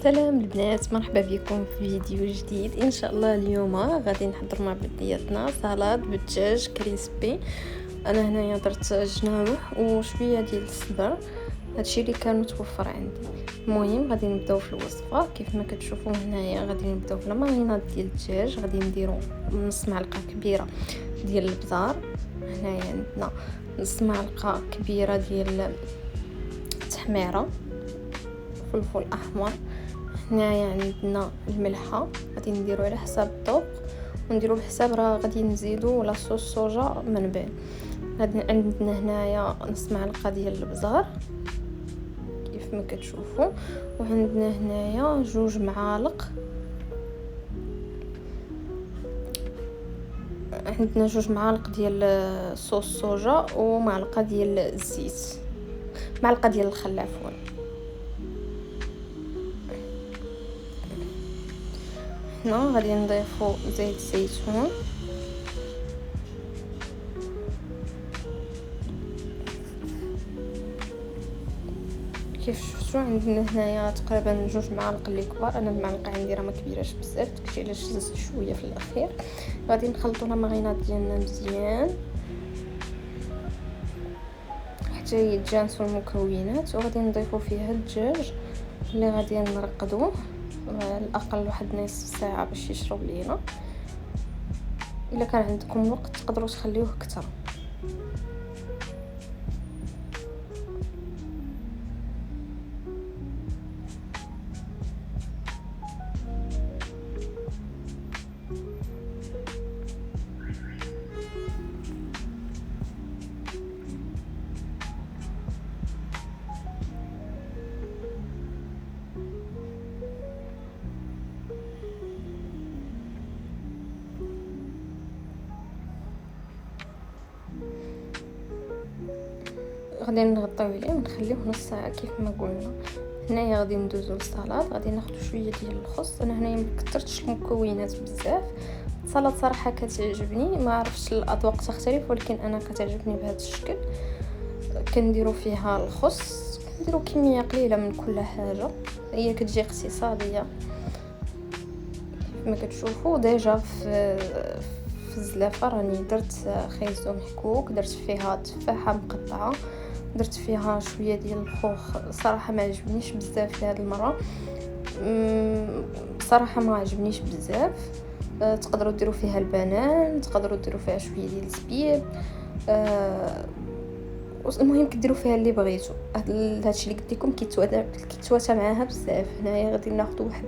سلام البنات، مرحبا بكم في فيديو جديد. ان شاء الله اليوم غادي نحضر مع بلدياتنا سلطه بالدجاج كريسبي. انا هنايا درت جناوح وشويه ديال الصدر، هادشي اللي كان متوفر عندي. المهم غادي نبداو في الوصفه. كيف ما كتشوفوا هنايا غادي نبداو في الماريناد ديال الدجاج. غادي نديرو نص معلقه كبيره ديال البزار، هنايا عندنا نص معلقه كبيره ديال التحميره، فلفل احمر، هنايا عندنا الملحه غادي نديرو على حساب الذوق، ونديرو بحساب راه غادي نزيدو لاصوص صوجا من بعد. غادي عندنا هنايا نص معلقه ديال البزار كيف ما كتشوفوا، وعندنا هنايا 2 معالق، عندنا 2 معالق ديال صوص صوجا ومعلقه ديال الزيت، معلقه ديال الخل عفوا. هنا غادي نضيفو زيت الزيتون، كيف شفتوا عندنا هنايا تقريبا 2 معالق اللي كبار. انا المعلقه عندي راه ما كبيراش بزاف، داكشي علاش زدت شويه في الاخير. غادي نخلطوا الماريناد ديالنا مزيان حتى يتجانسوا المكونات، وغادي نضيفوا فيها الدجاج اللي غادي نرقدوه على الاقل واحد نصف ساعه باش يشرب لينا. الا كان عندكم وقت تقدروا تخليوه اكثر. غادي نغطيو عليه ونخليوه نص ساعه كيف ما قلنا. هنايا غادي ندوزو للسلطه. غادي ناخذ شويه ديال الخس، انا هنايا ما كثرتش المكونات بزاف. السلطه صراحه كتعجبني، ما عرفتش الاذواق تختلف ولكن انا كتعجبني بهذا الشكل. كنديرو فيها الخس، كنديرو كميه قليله من كل حاجه، هي كتجي اقتصاديه كيف ما كتشوفوا. ديجا في الزلافه راني درت خيزو محكوك، درت فيها تفاحه مقطعه، درت فيها شويه ديال الخوخ. صراحه ما عجبنيش بزاف في هذه المره، صراحه ما عجبنيش بزاف. تقدروا ديروا فيها البنان، تقدروا ديروا فيها شويه ديال الزبيب، المهم كديروا فيها اللي بغيتوا. هادشي اللي قلت لكم كيتواتى معاها بزاف. هنايا غادي ناخذ واحد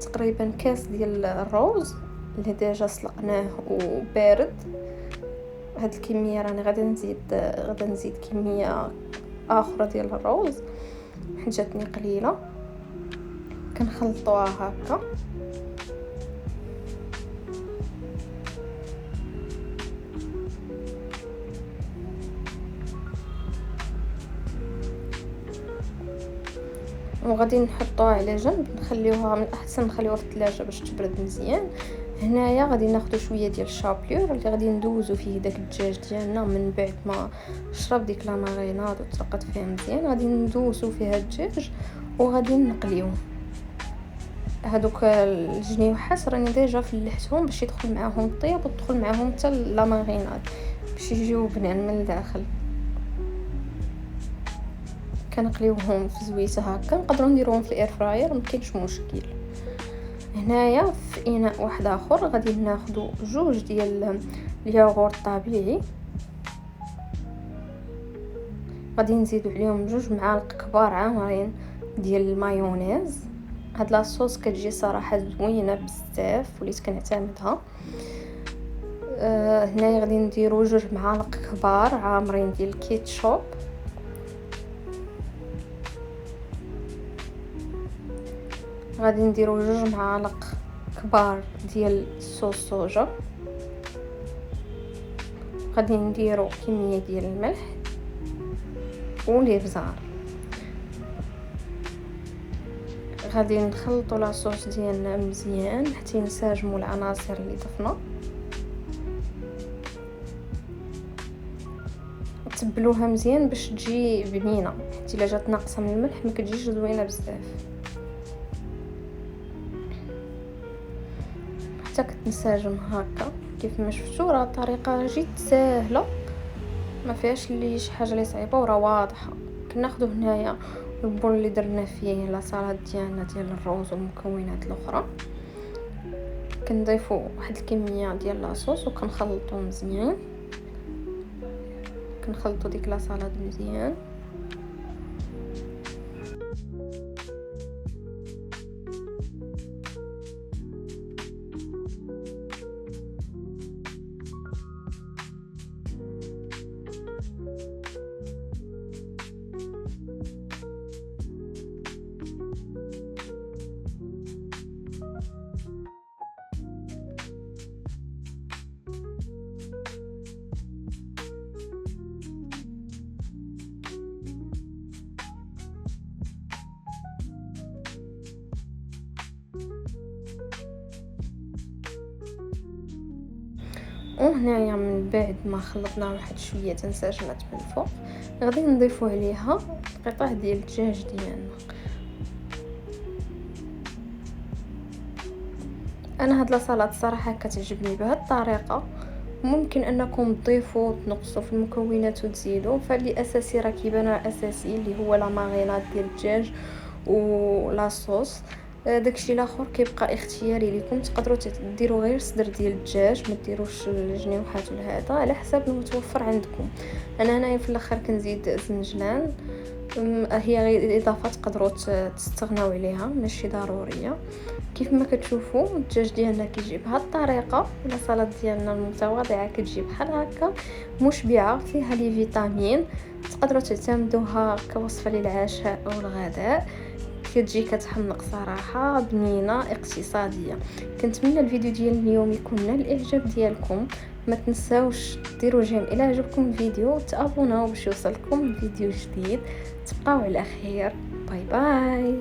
تقريبا كاس ديال الروز اللي ديجا سلقناه وبارد. هاد الكميه راني غادي نزيد كميه اخرى ديال الروز، حجاتني قليله. كنخلطوها هكا، وغادي نحطوها على جنب، نخليوها من الاحسن نخليوها في الثلاجه باش تبرد مزيان. هنايا غادي ناخذ شويه ديال الشابلور اللي غادي ندوزو فيه داك الدجاج ديالنا من بعد ما شرب ديك لا ماريناد وترقد فيها مزيان. غادي ندوزو فيها الدجاج وغادي نقليوه. هادوك الجنيوحات راني ديجا فلحتهم باش يدخل معاهم الطياب وتدخل معاهم حتى لا ماريناد باش يجيو بنان من الداخل. كنقليوهم في زويته هكا، نقدروا نديروهم في الاير فراير، ما كاينش مشكل. هنايا في اناء واحد اخر غادي ناخذ 2 ديال الياغورت طبيعي، غادي نزيدو عليهم 2 معالق كبار عامرين ديال المايونيز. هاد لاصوص كتجي صراحه زوينه بزاف وليت كنعتمدها. هنايا غادي نديرو 2 معالق كبار عامرين ديال الكيتشوب، غادي نديرو 2 معالق كبار ديال الصوص صوجا، غادي نديرو كميه ديال الملح والابزار. غادي نخلطوا لاصوص ديالنا مزيان حتى ينسجموا العناصر اللي ضفنا. تبلوها مزيان باش تجي بنينه، حتى الا جات ناقصه من الملح ما كتجيش زوينه بزاف. حتى كتنسجم هكا كيف ما شفتوا. راه الطريقه جد سهله ما فيهاش اللي شي حاجه اللي صعيبه وراه واضحه. كناخذوا هنايا البول اللي درنا فيه لا سلطه ديالنا ديال الروز والمكونات الاخرى، كنضيفوا واحد الكميه ديال لاصوص وكنخلطوا مزيان. كنخلطوا ديك لا سلطه مزيان. وهنايا من بعد ما خلطنا واحد شويه تنسجمات من الفوق، غادي نضيفوا عليها قطع ديال الدجاج ديالنا. انا هاد لاصالات الصراحه كتعجبني بهاد الطريقه. ممكن انكم تضيفوا تنقصوا في المكونات وتزيدوا، فاللي اساسي راه كيبان اساسي اللي هو لا ماريناد ديال الدجاج ولا صوص. داكشي الاخر كيبقى اختياري لكم. تقدروا ديروا غير صدر ديال الدجاج، ما ديروش الجنيوحات ولا هذا، على حسب المتوفر عندكم. انا هنايا في الاخر كنزيد زنجلان، هي غير اضافه تقدروا تستغناو عليها ماشي ضروريه. كيف ما كتشوفوا الدجاج ديالنا كيجي بهذه الطريقه، ولا سلطه ديالنا المتواضعه كتجي بحال هكا مشبعه فيها لي فيتامين. تقدروا تعتمدوها كوصفه للعشاء او الغداء، كتجي كتحمق صراحه، بنينه، اقتصاديه. كنتمنى الفيديو ديال اليوم يكون نال الاعجاب ديالكم. ما تنساوش ديروا جيم الى عجبكم الفيديو، تابوناو باش يوصلكم فيديو جديد. تبقاو على خير. باي باي.